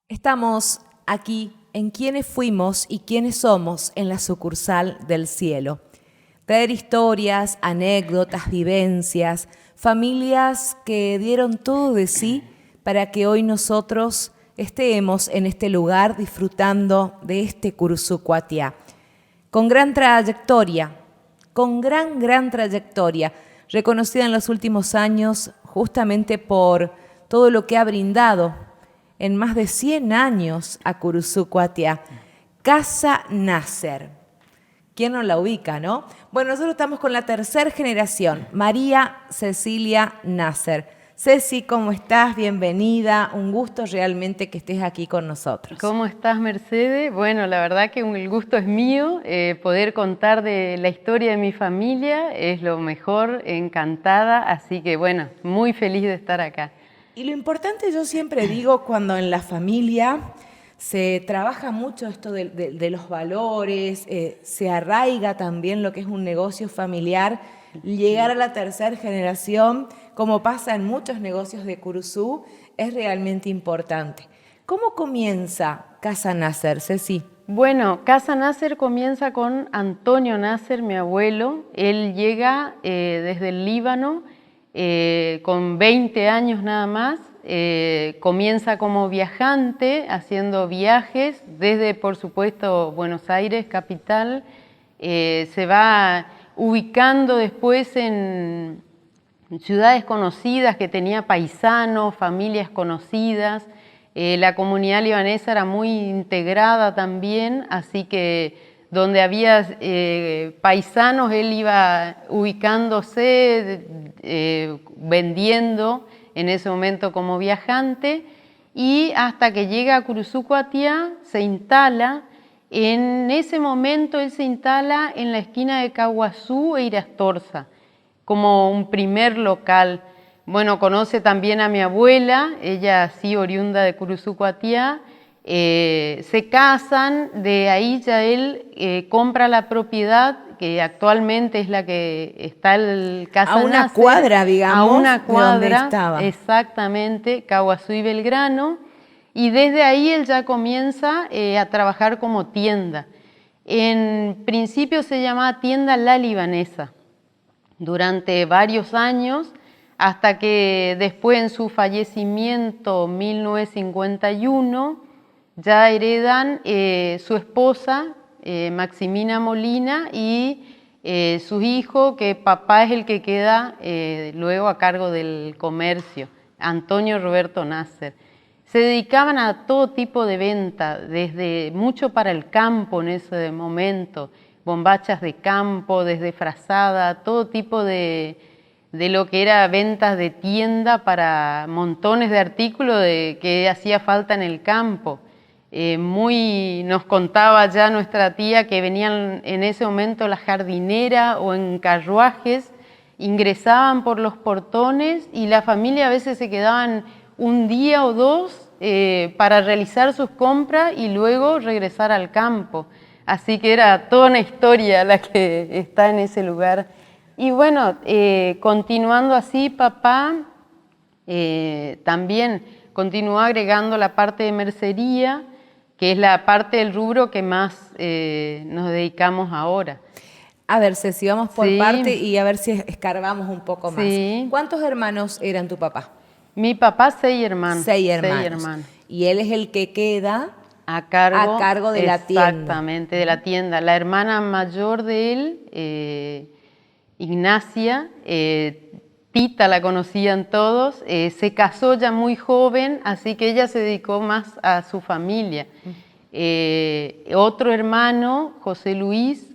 Estamos aquí en Quiénes Fuimos y Quiénes Somos en la sucursal del cielo. Traer historias, anécdotas, vivencias, familias que dieron todo de sí para que hoy nosotros estemos en este lugar disfrutando de este Curuzú Cuatiá. Con gran trayectoria, con gran trayectoria, reconocida en los últimos años justamente por todo lo que ha brindado en más de 100 años a Curuzú Cuatiá. Casa Nasser. ¿Quién no la ubica, no? Bueno, nosotros estamos con la tercera generación, María Cecilia Nasser. Ceci, ¿cómo estás? Bienvenida. Un gusto realmente que estés aquí con nosotros. ¿Cómo estás, Mercedes? Bueno, la verdad que el gusto es mío. Poder contar de la historia de mi familia es lo mejor, encantada. Así que, bueno, muy feliz de estar acá. Y lo importante, yo siempre digo, cuando en la familia se trabaja mucho esto de los valores, se arraiga también lo que es un negocio familiar, llegar a la tercera generación, como pasa en muchos negocios de Curuzú, es realmente importante. ¿Cómo comienza Casa Nasser, Ceci? Bueno, Casa Nasser comienza con Antonio Nasser, mi abuelo. Él llega desde el Líbano con 20 años nada más. Comienza como viajante, haciendo viajes desde, por supuesto, Buenos Aires, capital. Se va ubicando después en ciudades conocidas que tenía paisanos, familias conocidas. La comunidad libanesa era muy integrada también, así que donde había paisanos él iba ubicándose, vendiendo en ese momento como viajante, y hasta que llega a Curuzú Cuatiá se instala. En ese momento él se instala en la esquina de Caguazú e Irastorza como un primer local. Bueno, conoce también a mi abuela, ella sí oriunda de Curuzú Cuatiá. Se casan, de ahí ya él compra la propiedad que actualmente es la que está el Casa A una Nasser, cuadra, digamos, a una cuadra, de donde estaba. Exactamente, Caguazú y Belgrano, y desde ahí él ya comienza a trabajar como tienda. En principio se llamaba Tienda La Libanesa, durante varios años, hasta que después en su fallecimiento, 1951, ya heredan su esposa, Maximina Molina, y su hijo, que papá es el que queda luego a cargo del comercio, Antonio Roberto Nasser. Se dedicaban a todo tipo de venta, desde mucho para el campo en ese momento, bombachas de campo, desde frazada, todo tipo de lo que era ventas de tienda para montones de artículos que hacía falta en el campo. Nos contaba ya nuestra tía que venían en ese momento la jardinera o en carruajes, ingresaban por los portones y la familia a veces se quedaban un día o dos para realizar sus compras y luego regresar al campo. Así que era toda una historia la que está en ese lugar. Y bueno, continuando así, papá también continuó agregando la parte de mercería, que es la parte del rubro que más nos dedicamos ahora. A ver, Ceci, vamos por Sí. parte y a ver si escarbamos un poco más. Sí. ¿Cuántos hermanos eran tu papá? Mi papá, 6 hermanos. 6 hermanos. 6 hermanos. Y él es el que queda a cargo de la tienda. Exactamente, de la tienda. La hermana mayor de él, Ignacia, Tita la conocían todos, se casó ya muy joven, así que ella se dedicó más a su familia. Otro hermano, José Luis,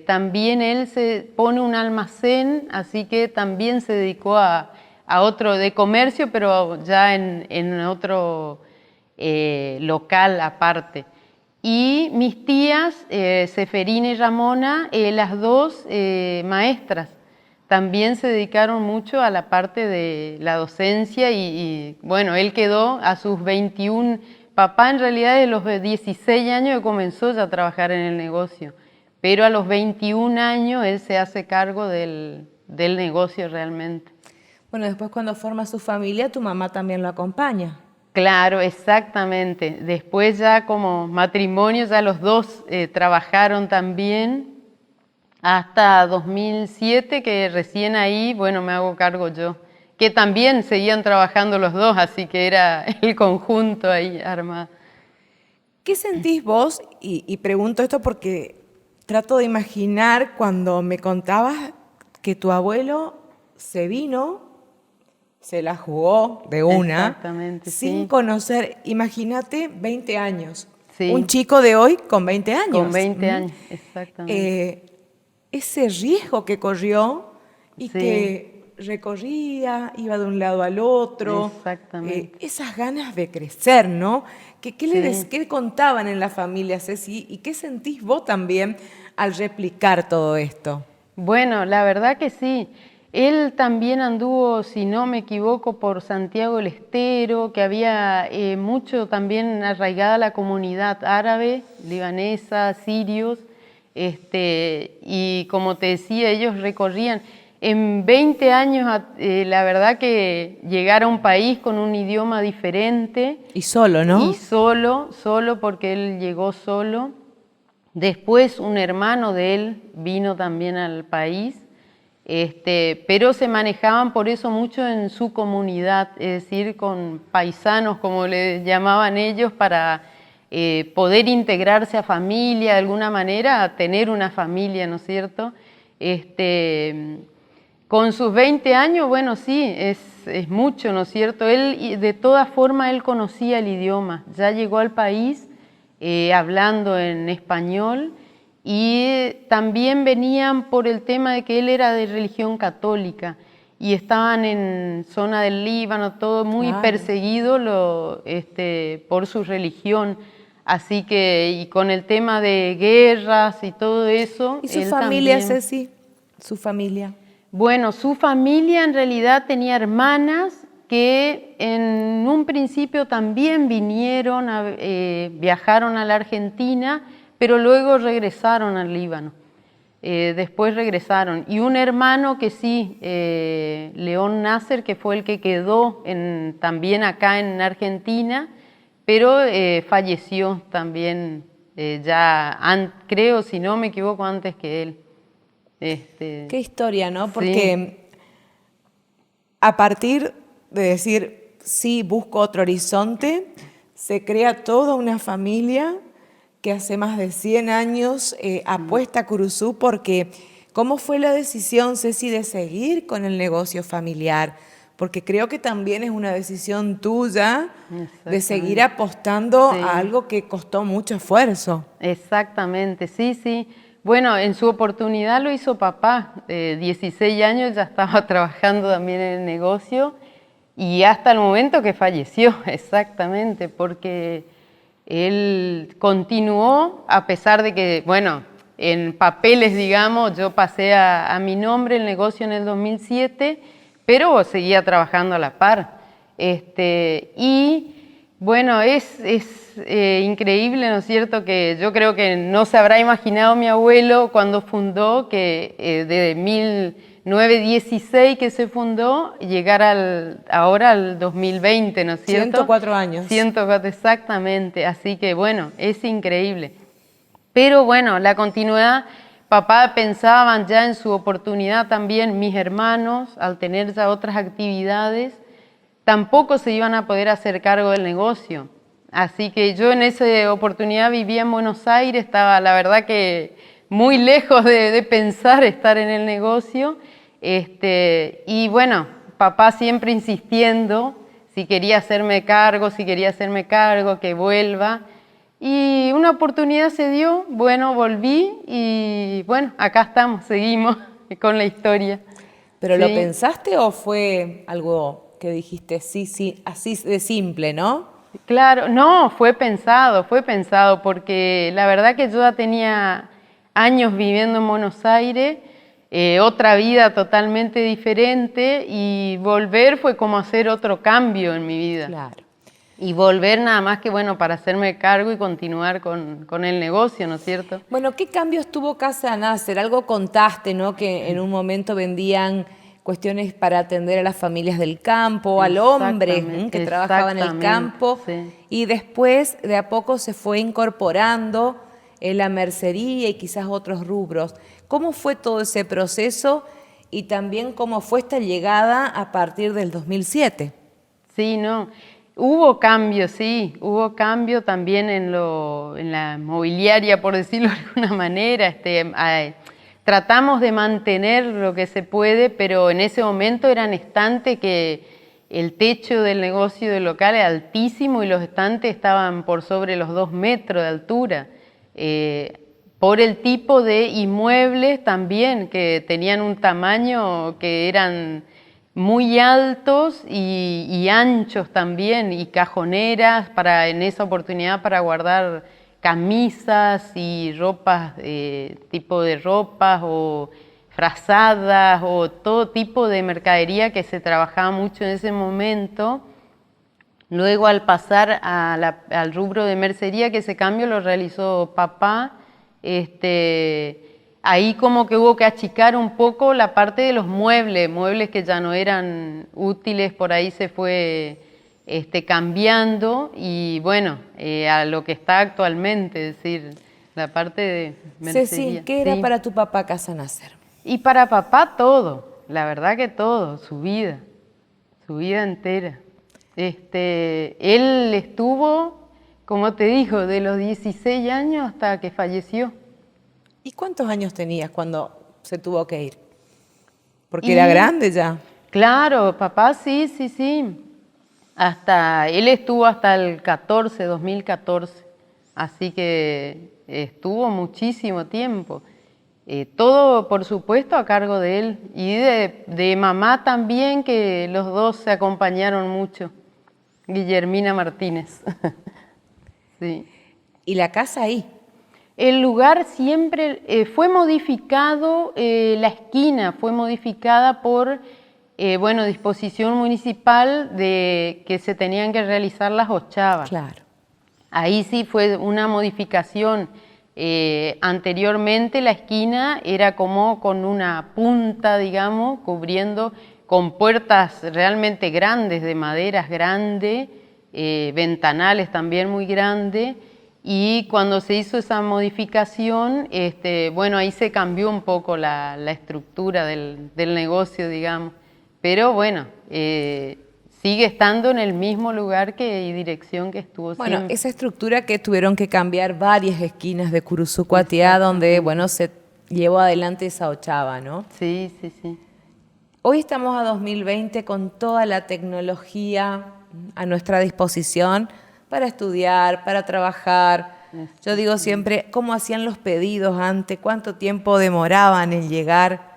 también él se pone un almacén, así que también se dedicó a otro de comercio, pero ya en otro local aparte. Y mis tías, Seferina y Ramona, las dos maestras, también se dedicaron mucho a la parte de la docencia y bueno, él quedó a sus 21, papá en realidad de los 16 años que comenzó ya a trabajar en el negocio, pero a los 21 años él se hace cargo del negocio realmente. Bueno, después cuando forma su familia, tu mamá también lo acompaña. Claro, exactamente. Después ya como matrimonio, ya los dos trabajaron también hasta 2007, que recién ahí, bueno, me hago cargo yo. Que también seguían trabajando los dos, así que era el conjunto ahí armado. ¿Qué sentís vos? Y pregunto esto porque trato de imaginar cuando me contabas que tu abuelo se vino, se la jugó de una, exactamente, sin sí. conocer, imagínate, 20 años. Sí. Un chico de hoy con 20 años. Con 20 años, exactamente. Ese riesgo que corrió y Sí. que recorría, iba de un lado al otro. Exactamente. Esas ganas de crecer, ¿no? ¿Qué Sí. qué contaban en la familia, Ceci? ¿Y qué sentís vos también al replicar todo esto? Bueno, la verdad que sí. Él también anduvo, si no me equivoco, por Santiago del Estero, que había mucho también arraigada la comunidad árabe, libanesa, sirios, y como te decía, ellos recorrían. En 20 años, la verdad que llegar a un país con un idioma diferente. Y solo, ¿no? Y solo porque él llegó solo. Después un hermano de él vino también al país, pero se manejaban por eso mucho en su comunidad, es decir, con paisanos, como le llamaban ellos, para poder integrarse a familia de alguna manera, a tener una familia, ¿no es cierto? Con sus 20 años, bueno, sí, es mucho, ¿no es cierto? Él, de todas formas, él conocía el idioma, ya llegó al país hablando en español y también venían por el tema de que él era de religión católica y estaban en zona del Líbano, todo muy Claro. perseguido por su religión. Así que, y con el tema de guerras y todo eso, ¿Y su él familia, también. Ceci? Su familia. Bueno, su familia en realidad tenía hermanas que en un principio también vinieron, viajaron a la Argentina, pero luego regresaron al Líbano. Después regresaron. Y un hermano que sí, León Nasser, que fue el que quedó también acá en Argentina, pero falleció también creo, si no me equivoco, antes que él. Qué historia, ¿no? Sí. Porque a partir de decir, sí, busco otro horizonte, se crea toda una familia que hace más de 100 años apuesta a Curuzú porque ¿cómo fue la decisión, Ceci, de seguir con el negocio familiar? Porque creo que también es una decisión tuya de seguir apostando a algo que costó mucho esfuerzo. Exactamente, sí, sí. Bueno, en su oportunidad lo hizo papá, 16 años ya estaba trabajando también en el negocio y hasta el momento que falleció, exactamente, porque él continuó a pesar de que, bueno, en papeles, digamos, yo pasé a mi nombre el negocio en el 2007, pero seguía trabajando a la par. Y bueno, es increíble, ¿no es cierto?, que yo creo que no se habrá imaginado mi abuelo cuando fundó, que de 1916 que se fundó, llegar ahora al 2020, ¿no es cierto? 104 años. 104, exactamente, así que bueno, es increíble. Pero bueno, la continuidad, papá pensaban ya en su oportunidad también, mis hermanos, al tener ya otras actividades, tampoco se iban a poder hacer cargo del negocio. Así que yo en esa oportunidad vivía en Buenos Aires, estaba la verdad que muy lejos de pensar estar en el negocio. Y bueno, papá siempre insistiendo si quería hacerme cargo, que vuelva. Y una oportunidad se dio, bueno, volví y bueno, acá estamos, seguimos con la historia. ¿Pero Sí. lo pensaste o fue algo que dijiste, sí, sí, así de simple, ¿no? Claro, no, fue pensado, porque la verdad que yo ya tenía años viviendo en Buenos Aires, otra vida totalmente diferente, y volver fue como hacer otro cambio en mi vida. Claro. Y volver nada más que, bueno, para hacerme cargo y continuar con el negocio, ¿no es cierto? Bueno, ¿qué cambios tuvo Casa Nasser? Algo contaste, ¿no? Que en un momento vendían cuestiones para atender a las familias del campo, al hombre que trabajaba en el campo, sí. y después de a poco se fue incorporando la mercería y quizás otros rubros. ¿Cómo fue todo ese proceso y también cómo fue esta llegada a partir del 2007? Sí, no. Hubo cambio, sí, hubo cambio también en la mobiliaria, por decirlo de alguna manera. Tratamos de mantener lo que se puede, pero en ese momento eran estantes que el techo del negocio del local era altísimo y los estantes estaban por sobre los 2 metros de altura. Por el tipo de inmuebles también, que tenían un tamaño que eran muy altos y anchos también, y cajoneras en esa oportunidad para guardar camisas y ropas, tipo de ropas o frazadas o todo tipo de mercadería que se trabajaba mucho en ese momento. Luego, al pasar al rubro de mercería, que ese cambio lo realizó papá, ahí como que hubo que achicar un poco la parte de los muebles que ya no eran útiles, por ahí se fue cambiando, y bueno, a lo que está actualmente, es decir, la parte de mercería. Ceci, ¿qué era para tu papá Casa Nasser? Y para papá todo, la verdad que todo, su vida entera. Él estuvo, como te digo, de los 16 años hasta que falleció. ¿Y cuántos años tenías cuando se tuvo que ir? Porque era grande ya. Claro, papá sí. Él estuvo hasta el 2014, así que estuvo muchísimo tiempo. Todo, por supuesto, a cargo de él, y de mamá también, que los dos se acompañaron mucho. Guillermina Martínez. Sí. ¿Y la casa ahí? El lugar siempre fue modificado, la esquina fue modificada por disposición municipal de que se tenían que realizar las ochavas. Claro. Ahí sí fue una modificación. Anteriormente la esquina era como con una punta, digamos, cubriendo con puertas realmente grandes, de maderas grandes, ventanales también muy grandes, y cuando se hizo esa modificación, ahí se cambió un poco la estructura del negocio, digamos, pero bueno, sigue estando en el mismo lugar y dirección que estuvo siempre. Bueno, esa estructura que tuvieron que cambiar varias esquinas de Curuzucuatiá, donde, bueno, se llevó adelante esa ochava, ¿no? Sí. Hoy estamos a 2020 con toda la tecnología a nuestra disposición para estudiar, para trabajar. Yo digo siempre, ¿cómo hacían los pedidos antes? ¿Cuánto tiempo demoraban en llegar?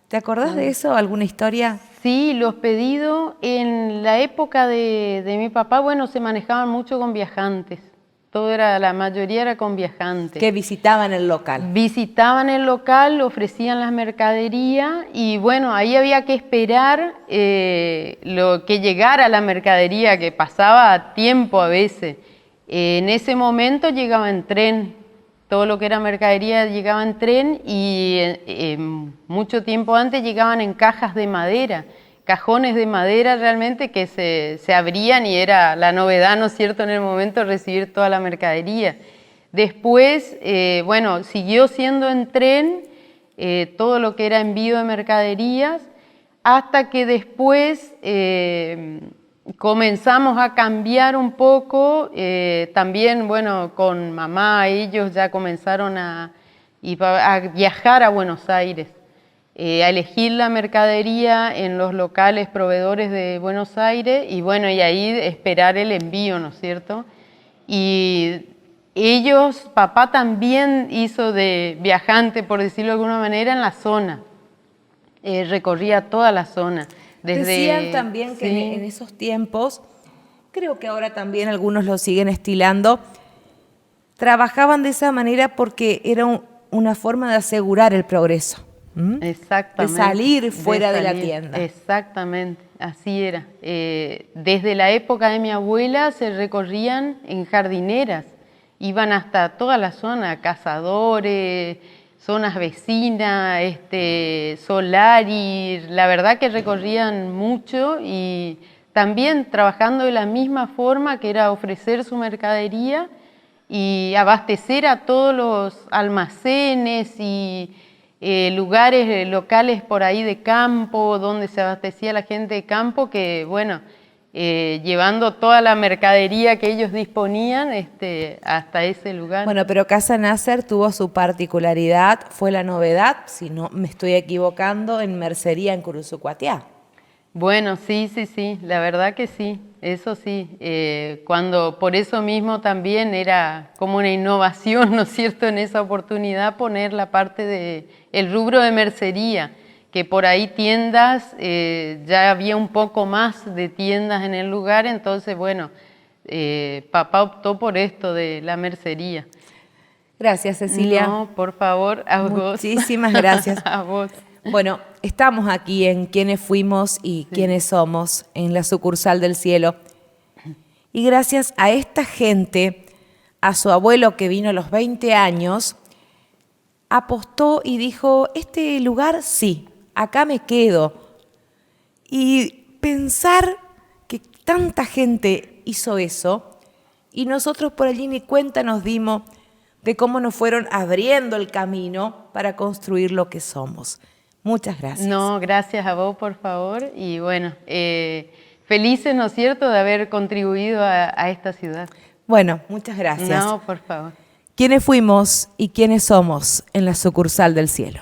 ¿Te acordás de eso? ¿Alguna historia? Sí, los pedidos en la época de mi papá, bueno, se manejaban mucho con viajantes. La mayoría era con viajantes. Que visitaban el local. Visitaban el local, ofrecían las mercaderías, y bueno, ahí había que esperar lo que llegara la mercadería, que pasaba tiempo a veces. En ese momento llegaba en tren, todo lo que era mercadería llegaba en tren, y mucho tiempo antes llegaban en cajas de madera, cajones de madera realmente que se abrían, y era la novedad, ¿no es cierto?, en el momento recibir toda la mercadería. Después, siguió siendo en tren todo lo que era envío de mercaderías, hasta que después comenzamos a cambiar un poco, también, bueno, con mamá, ellos ya comenzaron a viajar a Buenos Aires, a elegir la mercadería en los locales proveedores de Buenos Aires, y bueno, y ahí esperar el envío, ¿no es cierto? Y papá también hizo de viajante, por decirlo de alguna manera, en la zona, recorría toda la zona. Decían también que en esos tiempos creo que ahora también algunos lo siguen estilando, trabajaban de esa manera porque era una forma de asegurar el progreso. Exactamente. De salir fuera de la tienda. Exactamente, así era. Desde la época de mi abuela se recorrían en jardineras, iban hasta toda la zona, Cazadores, zonas vecinas, Solari, la verdad que recorrían mucho y también trabajando de la misma forma que era ofrecer su mercadería y abastecer a todos los almacenes y lugares locales por ahí de campo, donde se abastecía la gente de campo, que bueno, llevando toda la mercadería que ellos disponían hasta ese lugar. Bueno, pero Casa Nasser tuvo su particularidad, fue la novedad, si no me estoy equivocando, en mercería en Curuzucuatiá. Bueno, sí, la verdad que sí, eso sí. Por eso mismo también era como una innovación, ¿no es cierto?, en esa oportunidad poner la parte del rubro de mercería, que por ahí tiendas, ya había un poco más de tiendas en el lugar, entonces bueno, papá optó por esto de la mercería. Gracias, Cecilia. No, por favor, a vos. Muchísimas gracias. A vos. Bueno, estamos aquí en Quiénes Fuimos y Quiénes Somos, en la sucursal del cielo. Y gracias a esta gente, a su abuelo que vino a los 20 años, apostó y dijo, este lugar sí, acá me quedo. Y pensar que tanta gente hizo eso y nosotros por allí ni cuenta nos dimos de cómo nos fueron abriendo el camino para construir lo que somos. Muchas gracias. No, gracias a vos, por favor. Y bueno, felices, ¿no es cierto?, de haber contribuido a esta ciudad. Bueno, muchas gracias. No, por favor. ¿Quiénes fuimos y quiénes somos en la sucursal del cielo?